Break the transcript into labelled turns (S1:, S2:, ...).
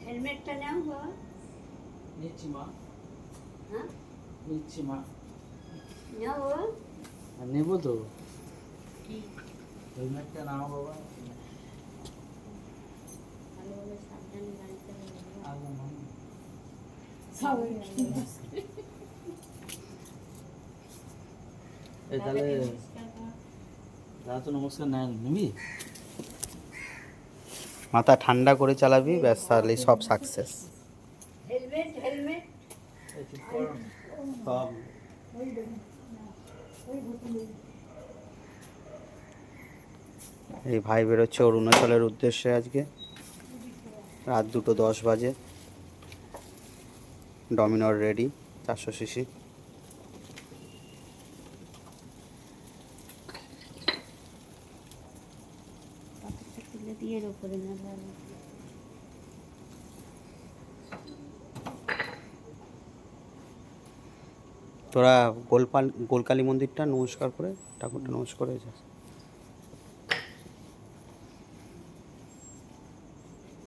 S1: হেলমেটটা নাও বাবা।
S2: নিচ্ছি মা।
S1: হ্যাঁ
S2: নিচ্ছি মা।
S1: নাও বাবা।
S2: নেবো তো।
S1: কি
S2: হেলমেটটা নাও বাবা।
S1: ভালোভাবে সাবধানে গাড়ি চালাবে বাবা।
S2: আগে মা। এই তাহলে
S1: দাদাকে নমস্কার কর।
S2: দাদা তো নমস্কার নেন, নিবি?
S3: মাথা ঠান্ডা করে চালাবি, ব্যাস তাহলেই সব সাকসেস।
S1: Helmet helmet.
S2: এই চুপ কর। সব
S3: এই ভাই বেরোচ্ছে অরুণাচলের উদ্দেশ্যে আজকে। রাত 2:10 বাজে। ডমিনর রেডি 400 সিসি।
S1: পাথরটা তুলে দিয়ে এর ওপরে না ভালো।
S3: তোরা গোলকালী মন্দিরটা নমস্কার করে, ঠাকুরটা নমস্কার করে যাস।